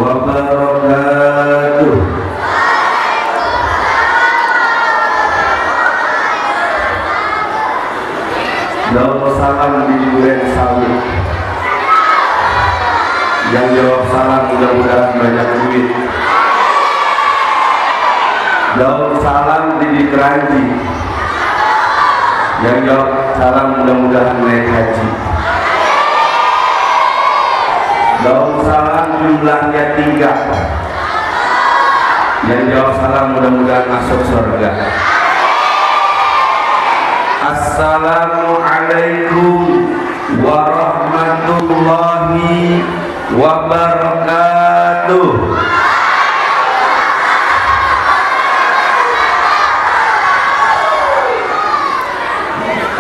wabarakatuh. Daun salam di duren sawit. Yang jawab salam mudah-mudahan banyak duit. Daun salam di keranji. Yang jawab salam mudah-mudahan naik haji. Daun salam jumlahnya 3. Yang jawab salam mudah-mudahan masuk surga. Assalamualaikum warahmatullahi wabarakatuh.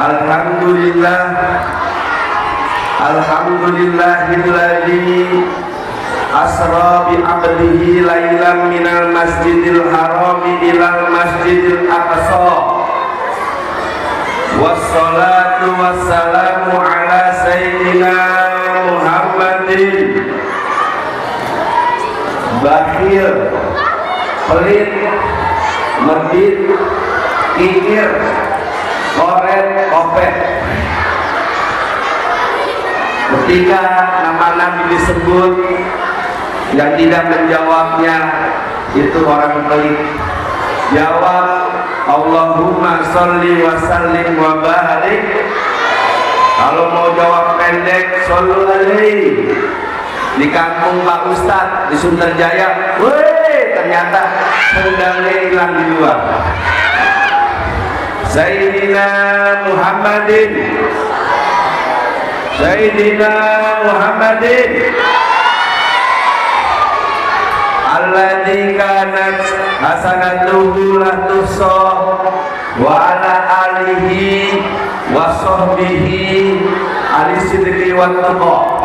Alhamdulillah, alhamdulillahilladzi asra bi 'abdihi lailan minal masjidil harami ilal masjidil aqsa. Wassalatu wassalamu ala sayyidina Muhammadin. Bakhil, pelit, medit, kikir, koret, kopet. Ketika nama Nabi disebut, yang tidak menjawabnya itu orang pelit. Jawab Allahumma sholli wa sallim wa barik. Kalau mau jawab pendek, shollu alaihi. Di kampung Pak Ustadz di Sunterjaya, weh, ternyata sendalnya hilang di luar. Sayyidina Muhammadin, Sayyidina Muhammadin alladzi kanat hasanatuhu la tuhsa wa ala alihi wa sahbihi alisidqi wa taqwa.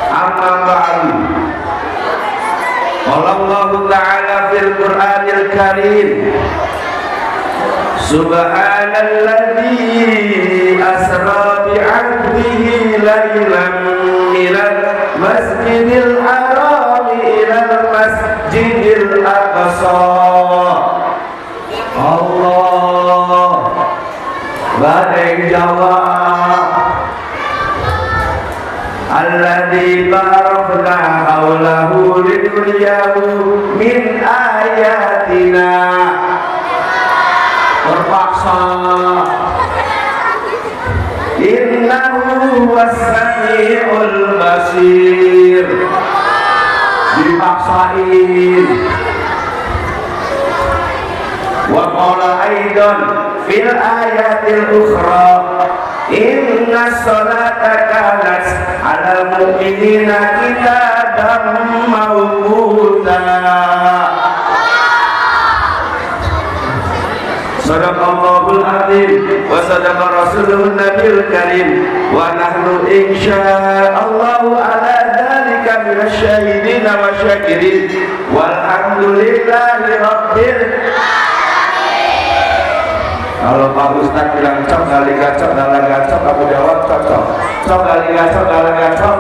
Amma ba'du. Allah Ta'ala fil Qur'anil Karim, Subhanalladzi asra bi 'abdihi lailan minal masjidil haram ilal masjidil aqsa. Allah, badai jawab. Alladzi barakna haulahu linuriyahu min ayatina. Terpaksa. Innahu was-sami'ul basir. Dipaksain. Wa qala aidan fil ayatil ukhra inna sholata kanat 'alal mu'minina kitaban mawquta. Sadaqallahul azim wa sadaqa rasulun nabiyul karim wa nahnu insyaallahu ala dzalika minasy syahidin wa syakirin walhamdulillahi rabbil alamin. Kalau Pak Ustadz bilang cok kali gacok dalam gacok, aku jawab cocok. Cok kali gacok dalam gacok,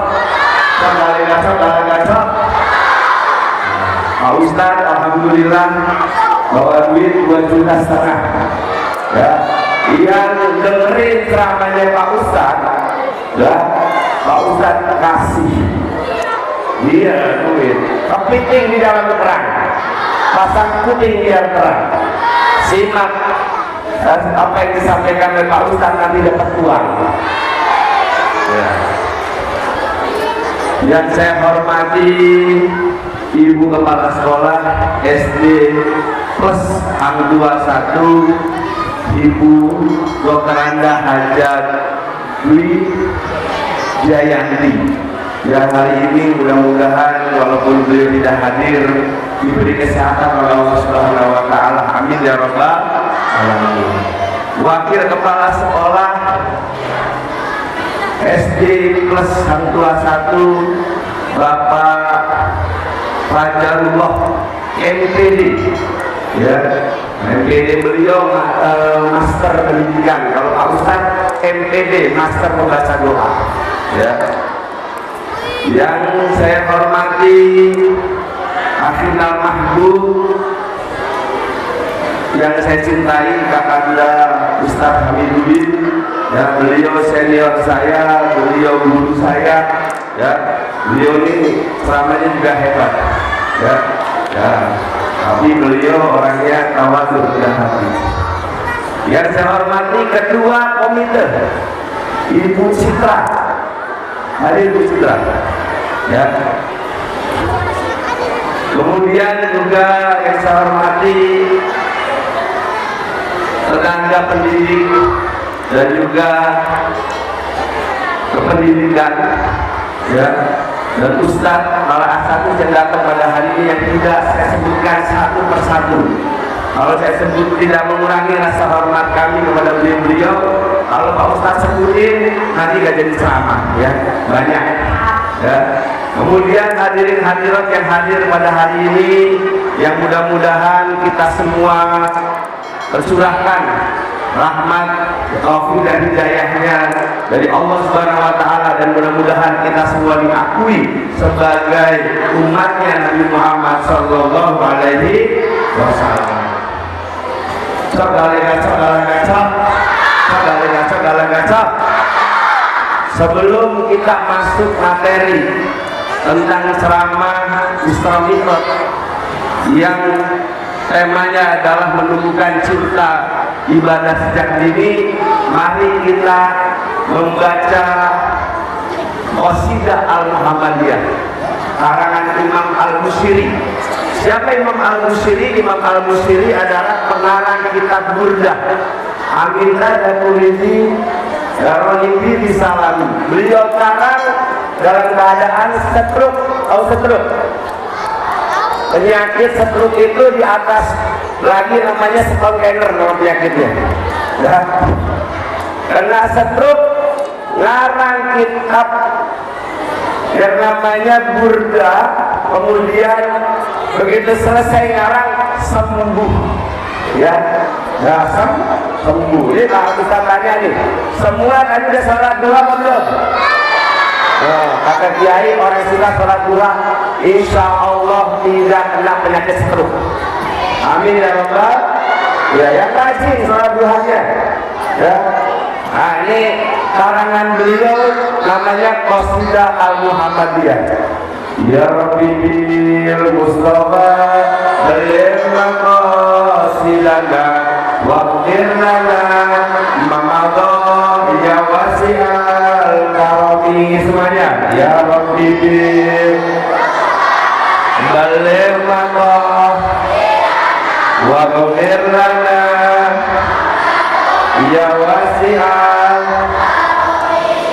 cok kali gacok dalam gacok. Pak Ustadz alhamdulillah bawa duit 2,5 juta ya. Yang dengerin ceramahnya Pak Ustadz ya, Pak Ustadz kasih dia duit kepiting di dalam terang, pasang kuning di dalam terang. Simak apa yang disampaikan oleh Pak Ustadz, nanti dapat uang ya. Yang saya hormati Ibu Kepala Sekolah SD plus Hang 21 Ibu Dr. Anda Hajat Dwi Jayanti, yang hari ini mudah-mudahan walaupun beliau tidak hadir diberi kesehatan oleh Allah Subhanahu wa Ta'ala. Amin ya rabbal alamin. Wakil Kepala Sekolah SD plus Hang 21 Bapak Fajarullah MPD ya. MPD beliau master pendidikan. Kalau Pak Ustadz MPD master membaca doa ya. Yang saya hormati Habibina Mahbub yang saya cintai, Kakanda Ustaz Hamiduddin, ya, beliau senior saya, beliau guru saya, ya, beliau ini ceramahnya juga hebat, ya, ya, tapi beliau orangnya tawadhu dan hati. Yang saya hormati Ketua Komite Ibu Citra, hadir Ibu Citra, ya. Kemudian juga yang saya hormati tenaga pendidik dan juga kependidikan, ya, dan Ustadz para asatidz yang datang pada hari ini yang tidak saya sebutkan satu persatu. Kalau saya sebut tidak mengurangi rasa hormat kami kepada beliau. Kalau Pak Ustadz sebutin nanti gak jadi ceramah, ya, banyak, ya. Kemudian hadirin hadirat yang hadir pada hari ini, yang mudah-mudahan kita semua tercurahkan rahmat, taufik dan hidayahnya dari Allah Subhanahu wa taala, dan mudah-mudahan kita semua diakui sebagai umatnya Nabi Muhammad sallallahu alaihi wasallam. Sebelum kita masuk materi tentang ceramah Isra Mi'raj yang temanya adalah menumbuhkan cinta ibadah sejak dini, mari kita membaca Qasidah Al-Muhammadiyah karangan Imam Al-Bushiri. Siapa Imam Al-Bushiri? Imam Al-Bushiri adalah pengarang kitab Burdah. Aminah dan Muridi Daronibi Bisalami. Beliau karang dalam keadaan stroke. Tahu stroke? Penyakit stroke itu di atas lagi namanya stroke-cancer, nama penyakitnya, ya. Kena stroke, ngarang kitab yang namanya Burdah, kemudian begitu selesai ngarang sembuh, ya, nah, sembuh. Ini kalau kita tanya nih, semua tadi udah sholat duha belum? Oh, kata kiai orang sudah sholat duha insya Allah tidak kena penyakit stroke. Amin ya Rabbal. Ya, yang rajin sholat duhanya, ya. Nah, ini karangan beliau namanya Qasidah Al-Muhammadiyah. Ya Rabbi bil Mustafa baligh maqasidana waqtir lana mamadha ya wasi'al karami. Semuanya, ya Rabbi bil baligh maqasidana waqtir lana ya wasi'al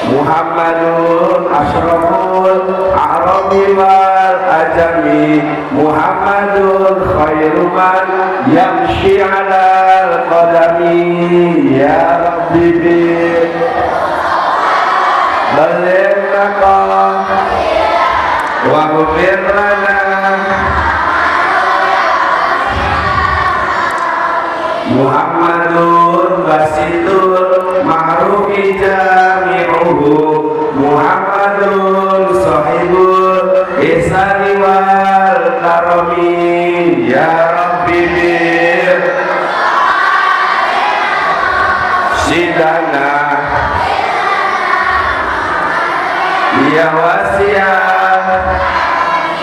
Muhammadun asyraful a'rabi wal ajami, Muhammadun khairu man yamshi 'alal qadami. Ya Rabbi baligh maqam wa ghfir lana Muhammadun basitul ma'rufi jami'uhu, Muhammadun sahibul ihsani wal karami. Ya Rabbi bir sidana ya wasi'ah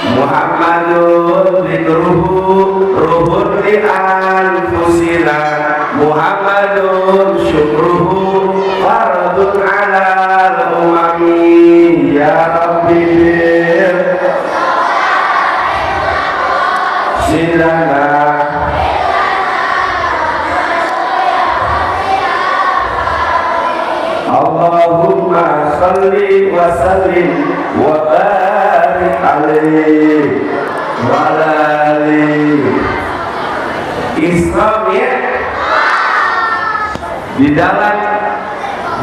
Muhammadun zikruhu ruhun li anfusina, Muhammadun syukruhu fardun ala umami. Ya Rabbi bir sidana Allahumma salli wa sallim wa barik alaihi wa alihi. Isra Mi'raj di dalam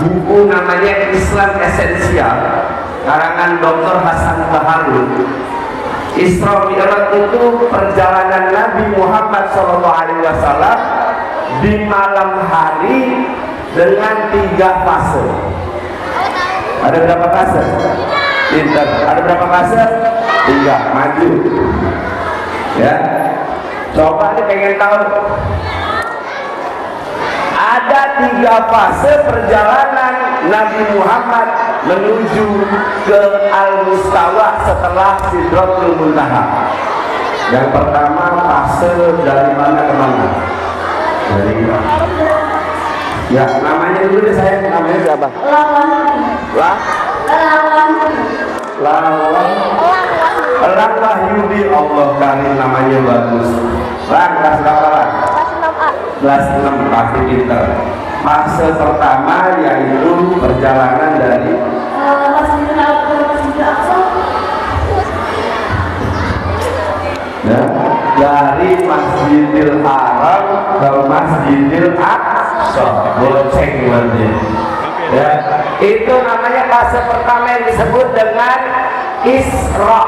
buku namanya Islam Esensial karangan Dr. Hasan Baharun. Isra Mi'raj itu perjalanan Nabi Muhammad SAW di malam hari dengan 3 fase. Ada berapa fase? Pinter. Ada berapa fase? 3. Maju. Ya, coba nih pengen tahu. Ada 3 fase perjalanan Nabi Muhammad menuju ke Al-Mustawa setelah Sidratul Muntaha. Yang pertama fase dari mana ke mana? Dari ya, namanya dulu deh saya, namanya siapa? Elang Wahyudi, Allah karim, namanya bagus. Lang, kelas berapa Lang? Kelas 6, pasti pinter. Fase pertama yaitu perjalanan dari dari Masjidil Haram ke Masjidil Aqsa, goceng berarti. Ya, itu namanya fase pertama yang disebut dengan Isra.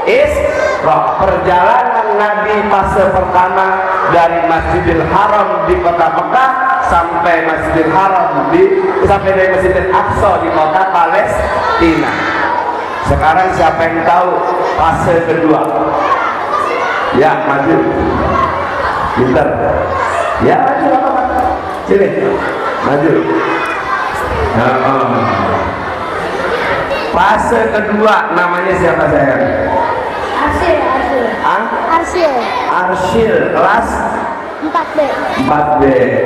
Isra, perjalanan Nabi fase pertama dari Masjidil Haram di kota Mekah sampai Masjidil Haram sampai dari Masjidil Aqsa di kota Palestina. Sekarang siapa yang tahu fase kedua? Ya, maju. Pintar. Ya, maju apa? Sini. Maju. Fase kedua namanya siapa sayang? Arsyil. Kelas 4B. 4B.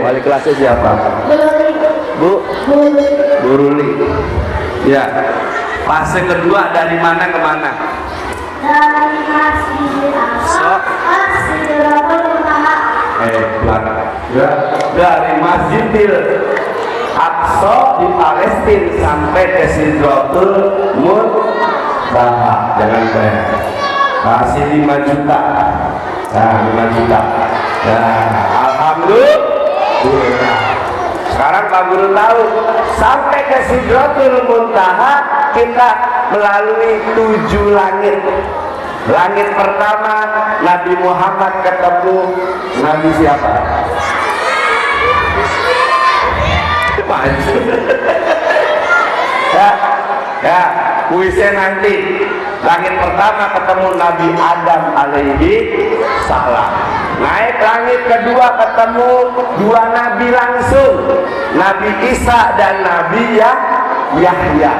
Wali kelasnya siapa? Bu Ruli. Ya. Fase kedua dari mana ke mana? Dari Masjidil Aqsa ke Sidratul Muntaha. Ya. Dari Masjidil Aqsa di Palestina sampai ke Sidratul Muntaha. Jangan banyak. Kasih 5 juta. Nah, 5 juta. Nah, alhamdulillah. Sekarang Pak Guru tahu, sampai ke Sidratul Muntaha kita melalui 7 langit. Langit pertama Nabi Muhammad ketemu Nabi siapa? Maju. Ya, kuisnya nanti. Langit pertama ketemu Nabi Adam alaihi salam. Naik langit kedua ketemu 2 nabi langsung, Nabi Isa dan Nabi Yahya.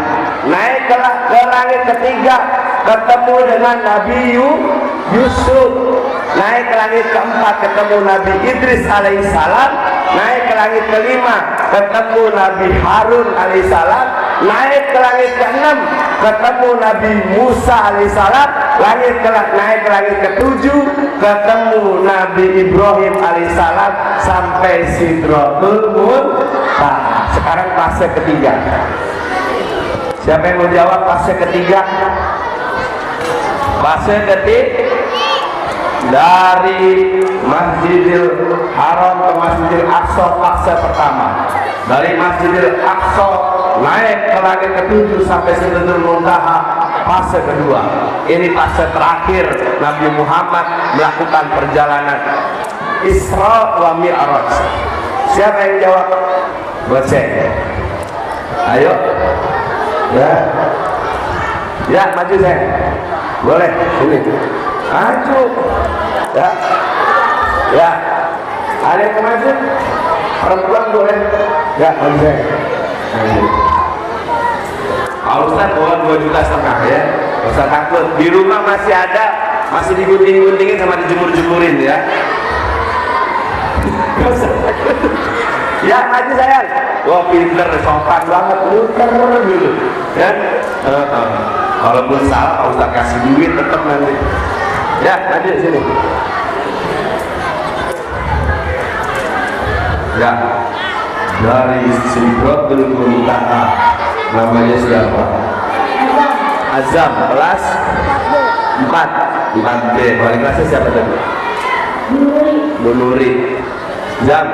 Naik ke langit ketiga ketemu dengan Nabi Yusuf. Naik ke langit keempat ketemu Nabi Idris alaihissalam. Naik ke langit kelima ketemu Nabi Harun alaihissalam. Naik ke langit ke-6 ketemu Nabi Musa alaihissalam. Naik ke langit ke-7 ketemu Nabi Ibrahim alaihissalam sampai Sidratul Muntaha. Sekarang fase ketiga. Siapa yang mau jawab fase ketiga? Fase ketiga dari Masjidil Haram ke Masjidil Aqsa, fase pertama. Dari Masjidil Aqsa naik ke langit ke-7 sampai Sidratul Muntaha, fase kedua. Ini fase terakhir Nabi Muhammad melakukan perjalanan Isra wa Mi'raj. Siapa yang jawab? Goceng. Ayo. Ya, maju saya. Boleh, ini. Maju. Ya. Ada yang maju? Perempuan boleh. Ya, maju saya. Pak Ustaz bawa 2,5 juta ya. Gak usah takut. Di rumah masih ada, masih digunting-guntingin sama dijemur-jemurin ya. Gak usah takut. Ya, maju sayang. Wah, pinter, sopan banget, muter gitu. Ya. Kalau belum salah, Pak Ustaz kasih duit tetap nanti. Ya, maju sini. Ya. Dari Sidratul Muntaha namanya siapa? Azam, kelas 4B. Wali kelasnya siapa tadi? Bu Nuri. Jam,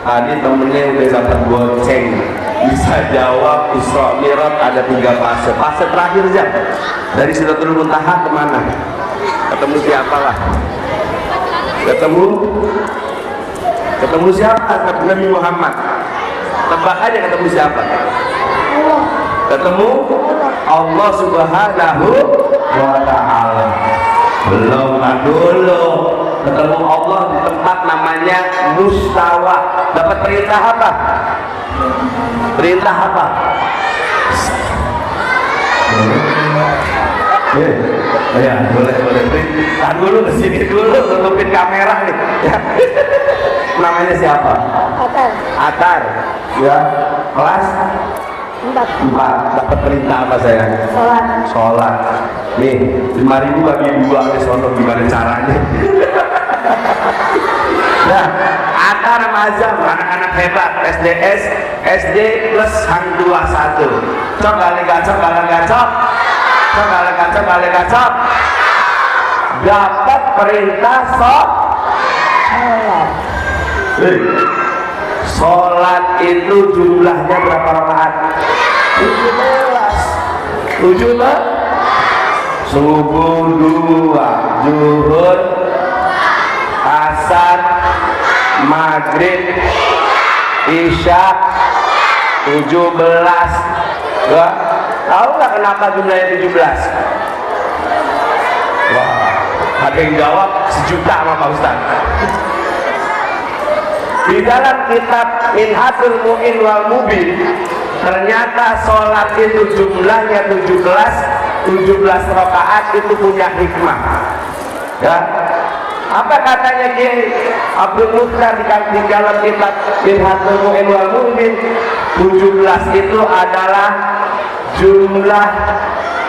tadi temennya udah dapat goceng, bisa jawab Isra Mi'raj ada 3 fase. Fase terakhir Jam, dari Sidratul Muntaha kemana? Ketemu siapa lah? Ketemu siapa? Ketemu Nabi Muhammad. Tebak aja ketemu siapa? Ketemu Allah Subhanahu wa ta'ala. Belum Nah dulu ketemu Allah di tempat namanya Mustawa. Dapat perintah apa? Perintah apa? Ya, boleh. Tahan dulu kesini dulu, tutupin kamera nih. Ya. Namanya siapa? Atar. Ya, kelas 4. Dapat perintah apa saya? Sholat. Nih, 5.000 bagi 2 nih sono, gimana caranya? Nah, Atar Mazam, anak-anak hebat SD plus Hang 21. Cok kali gacok. Dapat perintah sholat. Sholat itu jumlahnya berapa rakaat? 17. Subuh 2, zuhur, asar, maghrib, isya 17. Wah, tahu nggak kenapa jumlahnya 17? Wah, ada yang jawab 1 juta sama Pak Ustaz. Di dalam kitab Minhatul Mu'in wal Mubin, ternyata sholat itu jumlahnya 17 rakaat itu punya hikmah. Ya, apa katanya Kiai Abdul Mukhtar di dalam kitab Minhatul Mu'in wal Mubin? 17 itu adalah jumlah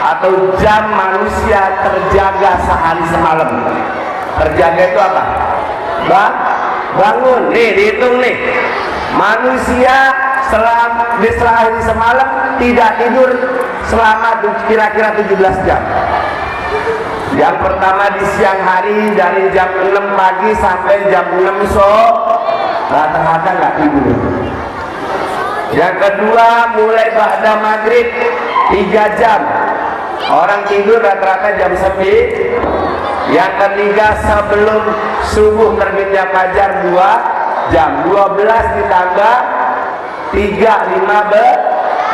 atau jam manusia terjaga sehari semalam. Terjaga itu apa? Bangun. Nih dihitung nih. Manusia di sehari semalam tidak tidur selama kira-kira 17 jam. Yang pertama di siang hari dari jam 6 pagi sampai jam 6 sore rata-rata nggak tidur. Yang kedua mulai ba'da maghrib 3 jam, orang tidur rata-rata jam 9. Yang ketiga sebelum subuh terbitnya fajar 2 jam, 12 ditambah 3, 15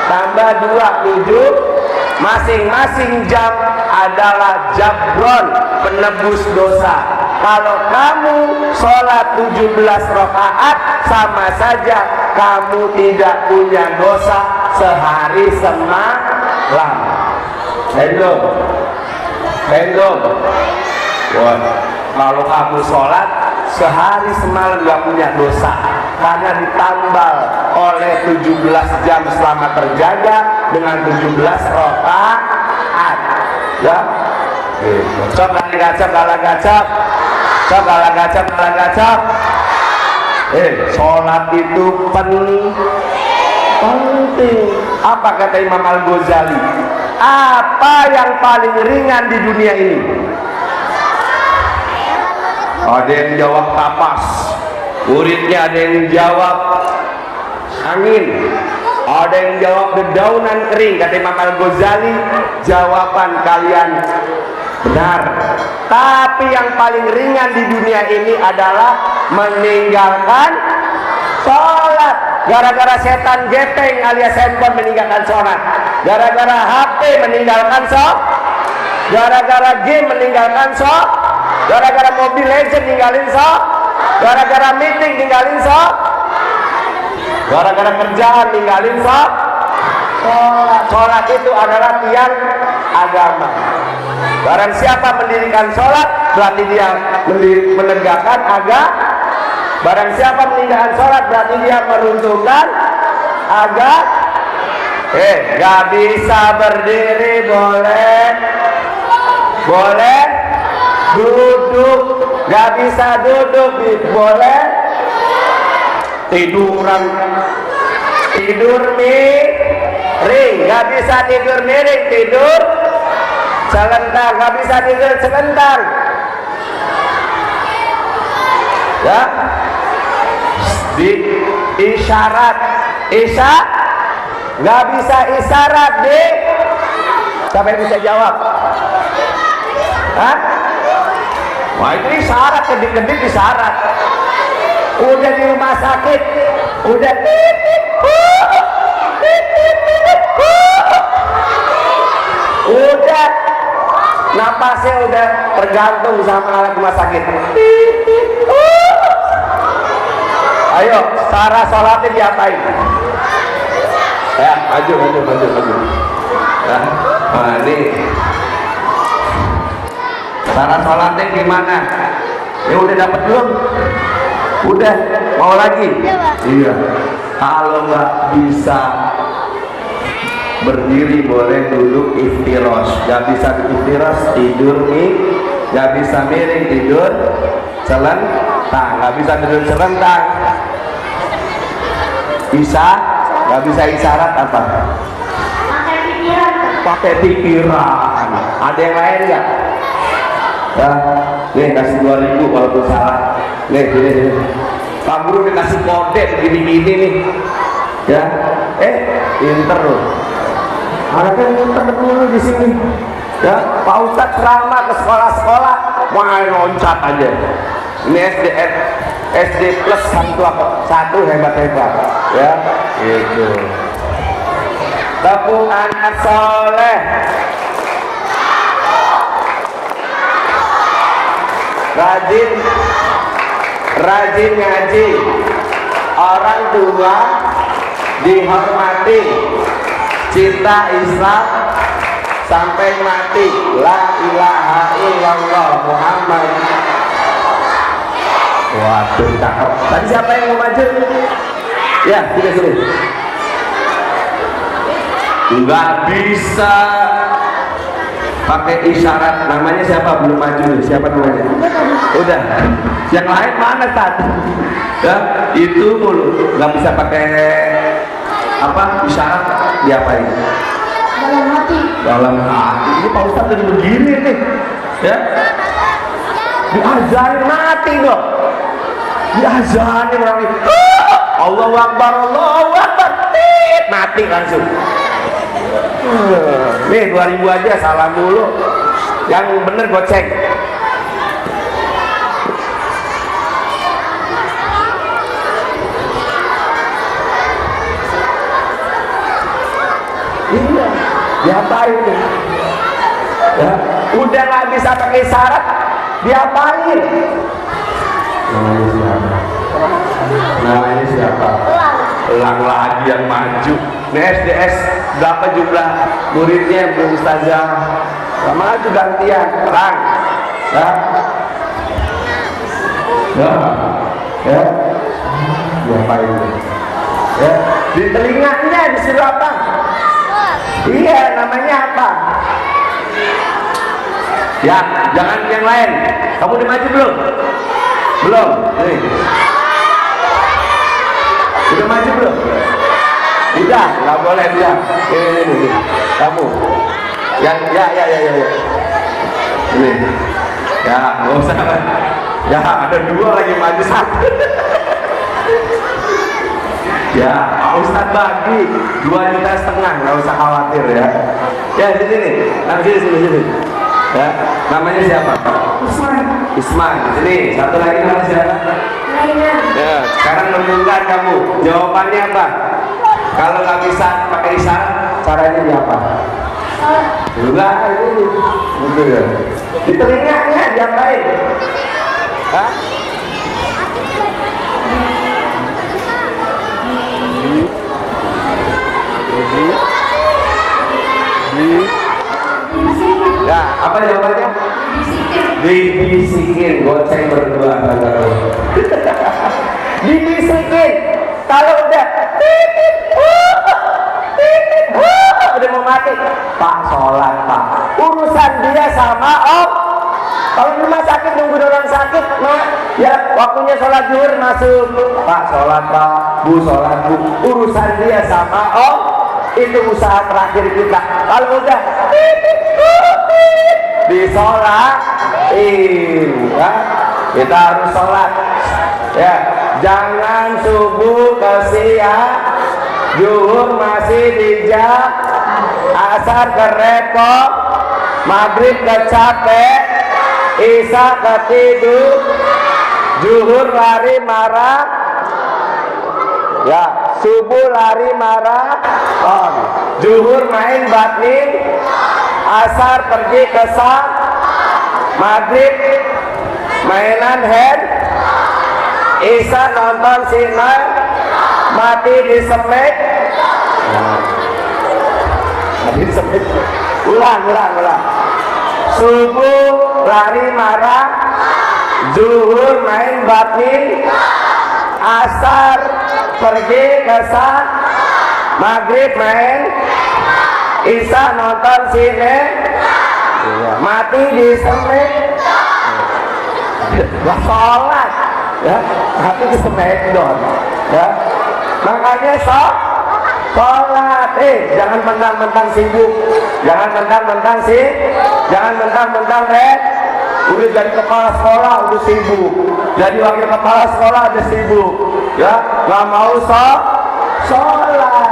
tambah 2, 7. Masing-masing jam adalah jabron, penebus dosa. Kalau kamu sholat 17 rakaat, sama saja kamu tidak punya dosa sehari semalam. Hendong. Wah, kalau kamu sholat sehari semalam gak punya dosa, karena ditambal oleh 17 jam selama terjaga dengan 17 rakaat. Ya, cok gacap. Sholat itu penting. Apa kata Imam Al-Ghazali? Apa yang paling ringan di dunia ini? Ada yang jawab kapas, muridnya ada yang jawab angin, ada yang jawab dedaunan kering. Kata Imam Al-Ghazali, jawaban kalian benar, tapi yang paling ringan di dunia ini adalah meninggalkan sholat. Gara-gara setan gepeng alias handphone meninggalkan sholat, gara-gara HP meninggalkan sholat, gara-gara game meninggalkan sholat, gara-gara mobil legend ninggalin sholat, gara-gara meeting ninggalin sholat, gara-gara kerjaan ninggalin sholat. Sholat itu adalah tiang agama. Barang siapa mendirikan sholat, berarti dia menegakkan agama. Barang siapa meninggalkan sholat, berarti dia meruntuhkan agama. Gak bisa berdiri, boleh duduk, gak bisa duduk, boleh tidur miring, gak bisa tidur miring, tidur selentar, gak bisa tidur selentar. Ya, di isyarat, nggak bisa isyarat di. Siapa yang bisa jawab? Hah? Wah, itu isyarat, kedip-kedip isyarat. Udah di rumah sakit, udah udah napasnya udah tergantung sama alat rumah sakit. Ayo, cara sholatnya diapain? Ya, maju. Nah, ini cara sholatnya gimana? Ya udah dapat belum? Udah, mau lagi? Iya. Kalau nggak bisa berdiri boleh duduk iftiros. Nggak bisa iftiros tidur nih. Nggak bisa miring tidur celentang. Nggak bisa tidur celentang. Bisa? Nggak bisa isyarat apa? Pakai pikiran. Pakai pikiran. Ada yang lain nggak? Ya, nih kasih 2000 walaupun salah. Nih, sini. Pak Guru dikasih kode begini-gini nih. Ya, pinter loh. Anaknya pinter dulu di sini. Ya, Pak Ustadz ceramah ke sekolah-sekolah, main loncat aja. Ini SD plus satu hebat-hebat. Ya, gitu. Tepuk anak soleh. Rajin ngaji, orang tua dihormati, cinta Islam sampai mati, la ilaha illallah Muhammad. Waduh, cakep. Tadi siapa yang mau maju? Ya, sini. Nggak bisa pakai isyarat. Namanya siapa? Belum maju. Siapa namanya? Udah. Yang lain mana tadi? Ya, itu mulu. Nggak bisa pakai isyarat. Diapain? Dalam hati. Ini Pak Ustadz tadi begini nih. Ya. Diazanin mati dong. Diazanin orang ini. Allahu Akbar. Mati langsung. Nih 2000 aja, salam dulu. Yang bener goceng. Iya, diapain? Ya, udah nggak bisa pakai syarat, diapain? Namanya siapa? Elang lagi yang maju. Ini SDS berapa jumlah muridnya Bu Ustazah? Sama aja gantian, terang. Ya. Diapain? Ya, di telinganya disuruh apa? Iya, namanya apa? Ya, jangan yang lain. Kamu udah maju belum? Belum. Nih. Udah maju belum? Udah, nggak boleh dia. Ini. Kamu. Yang ya. Ini. Ya, nggak usah. Ya, ada dua lagi maju satu. Ya, Pak Ustadz bagi 2,5 juta, nggak usah khawatir ya. Ya, sini nih, sini. Ya, namanya siapa? Isman. Sini, satu lagi nama siapa? Ya, sekarang menentukan kamu. Jawabannya apa? Kalau nggak bisa pakai isyarat, caranya di apa? Enggak, ini, gitu ya. Di telinganya diapain? Hah? Ya, apa jawabannya? Dibisikin, goceng berdua. Dibisikin. Kalau udah udah mau mati, Pak sholat Pak. Urusan dia sama Om. Kalau di rumah sakit nunggu orang sakit, ya waktunya sholat zuhur masuk. Pak sholat Pak, Bu sholat Bu. Urusan dia sama Om. Itu usaha terakhir kita. Kalau udah disolatin, ya, kita harus sholat. Ya, jangan subuh ke siang, zuhur masih di jam, asar ke repot, maghrib ke capek, isya ke tidur, zuhur lari marah, ya, subuh lari marah, zuhur main badminton, asar pergi ke maghrib mainan hand, Isya nonton sinetron, mati disemit. Disemit. Ulang. Subuh lari marah, zuhur main badminton, asar pergi ke sah, maghrib main, Isya nonton sinetron, mati disemit. Gak sholat, ya, mati disemit dong, ya. Makanya sholat, jangan mentang-mentang sibuk, jangan mentang-mentang udah jadi kepala sekolah udah sibuk, jadi wakil kepala sekolah udah sibuk, ya, nggak mau sholat.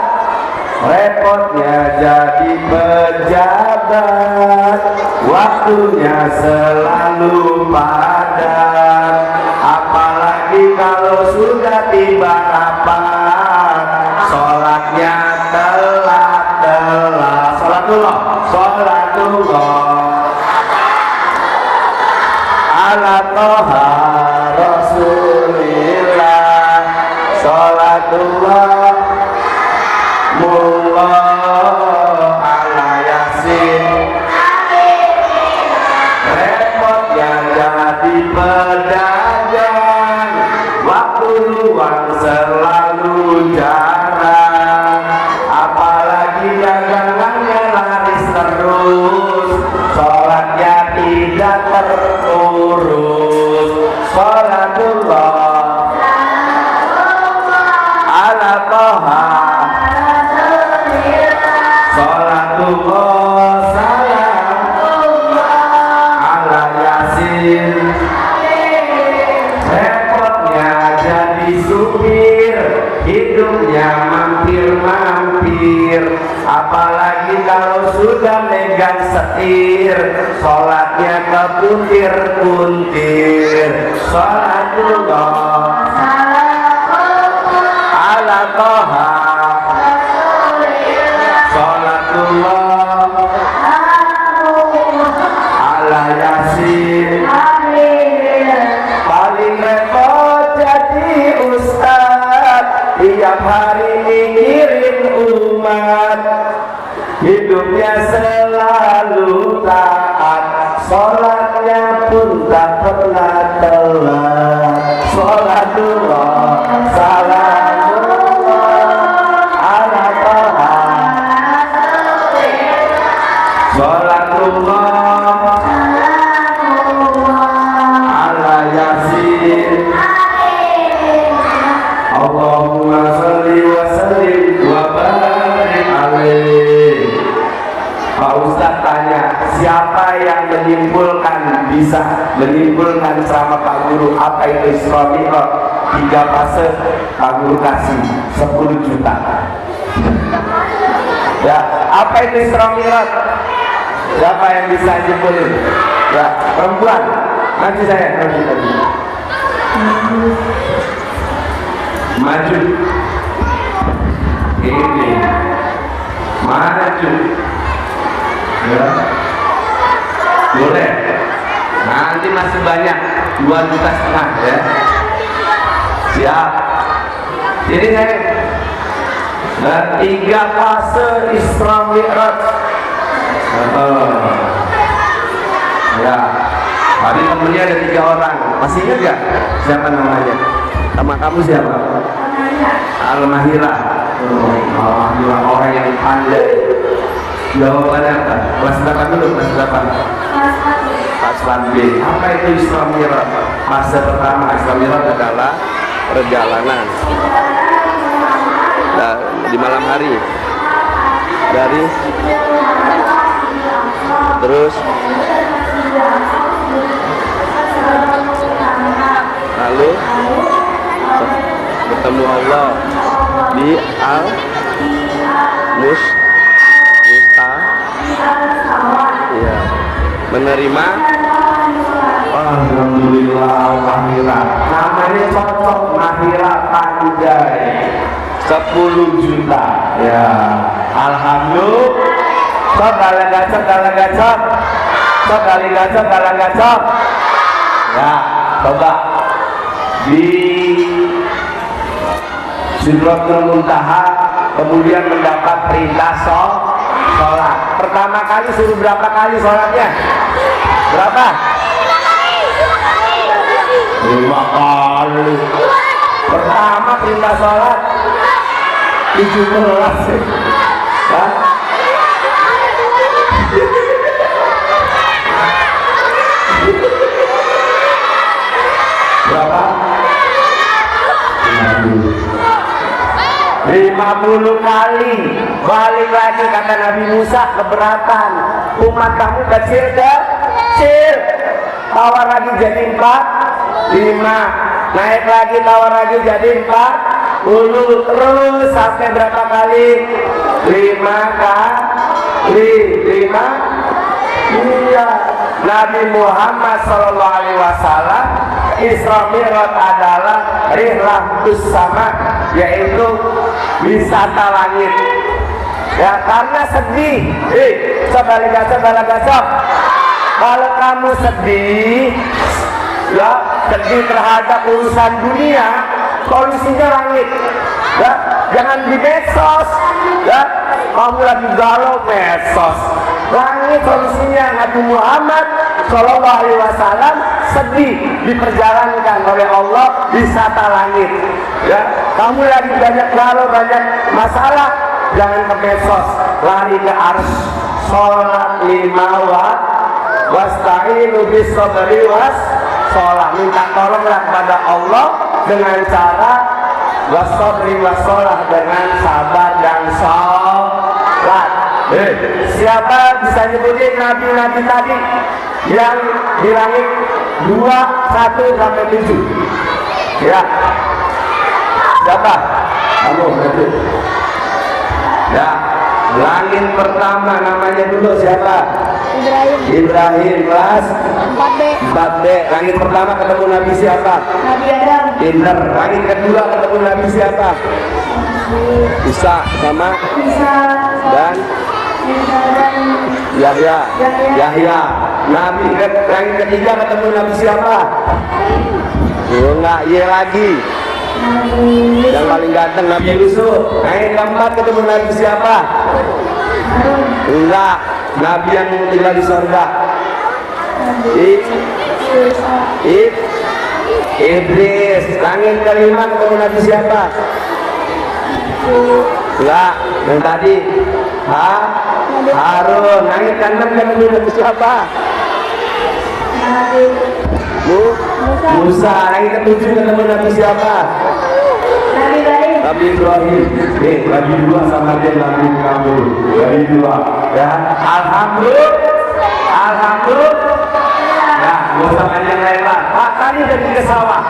Repotnya jadi pejabat, waktunya selalu padat, apalagi kalau sudah tiba rapat, sholatnya telat. Sholatullah ala toha rasulillah, sholatullah mullah ala yasin. Repotnya jadi pedagang, waktu luang selalu jarang, apalagi dagangannya laris terus, sholatnya tidak terurus. Sholatullah ala toha, sholatullah salam ala yasin. Repotnya jadi supir, hidupnya mampir-mampir, apalagi kalau sudah megang setir, sholatnya kepuntir-puntir. Sholatullah ala toha, sholatullah ala yasin. Paling repot jadi ustad, tiap hari mikirin umat, hidupnya selalu taat, sholatnya pun tak pernah telat. Sholatullah salamullah ala toha, sholatullah ala yasin. Allahumma sholli wa sallim wa barik alaih. Pak Ustadz tanya, siapa yang bisa menyimpulkan sama Pak Guru apa itu Isra Mi'raj? 3 fase Pak Guru kasih 10 juta. Ya, apa itu Isra Mi'raj? Siapa yang bisa nyimpulin? Ya, perempuan. Maju saya, maju. Maju. Ini. Maju. Ya. Boleh. Nanti masih banyak 2,5 juta ya. Siap. Jadi saya 3 fase Isra Mi'raj. Ya. Tadi temennya ada 3 orang. Masih ingat gak siapa namanya? Sama kamu siapa? Al-Mahira. Al-Mahira, orang yang pandai. Jawabannya apa? Kelas berapa dulu? Kelas berapa? Kelas B. Apa itu Isra Mi'raj? Fase pertama Isra Mi'raj adalah perjalanan di malam hari dari terus lalu bertemu Allah di Musta, ya, menerima. Alhamdulillah, Mahira namanya cocok, Mahira Pandai 10 juta ya. Alhamdulillah. Sok gacok Sok kali gacok, galang gacok. Ya, coba di Sidratul Muntaha kemudian mendapat perintah sholat. Pertama kali suruh berapa kali sholatnya? Berapa? 5 kali. Pertama perintah sholat 17. Hah? Berapa? 50 kali. Balik lagi kata Nabi Musa, keberatan. Umat kamu kecil. Tawar lagi jadi 5. Naik lagi, tawar lagi jadi 40. Terus sampai berapa kali? 5 kali. 5. Iya. Nabi Muhammad SAW Isra Mi'raj adalah rihlatus sama, yaitu wisata langit. Ya, karena sedih. Coba gacok. Kalau kamu sedih, ya sedih terhadap urusan dunia, solusinya langit. Ya, jangan di medsos. Ya, kamu lagi galau medsos. Langit solusinya. Nabi Muhammad Shallallahu Alaihi Wasallam sedih diperjalankan oleh Allah wisata langit. Ya, kamu lagi banyak galau, banyak masalah, jangan ke medsos, lari ke ars. Sholat 5 waktu. Wasta'inu bis sabri was sholat. Minta tolonglah kepada Allah dengan cara wasabri wasolah, dengan sabar dan sholat. Siapa bisa nyebutin nabi-nabi tadi yang di langit 2, 1 sampai 7? Ya, siapa? Kamu betul. Ya, langit pertama namanya dulu siapa? Ibrahim. Kelas 4B. Langit pertama ketemu Nabi siapa? Nabi Adam. Pinter. Langit kedua ketemu Nabi siapa? Isa sama dan Yahya. Nabi langit ketiga ketemu Nabi siapa? Enggak, lagi. Yang paling ganteng Nabi Yusuf. Langit keempat ketemu Nabi siapa? Enggak, Nabi yang tinggal di surga. Idris. Langit kelima ketemu Nabi siapa? Enggak, yang tadi Harun. Langit keenam ketemu Nabi siapa? Musa. Langit ketujuh ketemu Nabi siapa? Nabi Ibrahim. Nabi 2 sama dia Nabi kamu. Nabi 2. Ya, alhamdulillah. Nah, gak usah panjang lebar. Matanya pergi ke sawah.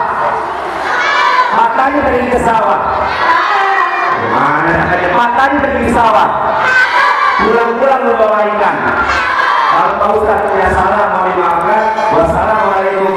Matanya pergi ke sawah. Matanya pergi ke sawah. Pulang-pulang membawa ikan. Kalau Pak Ustaz punya salah, mau dimaafkan. Wassalamualaikum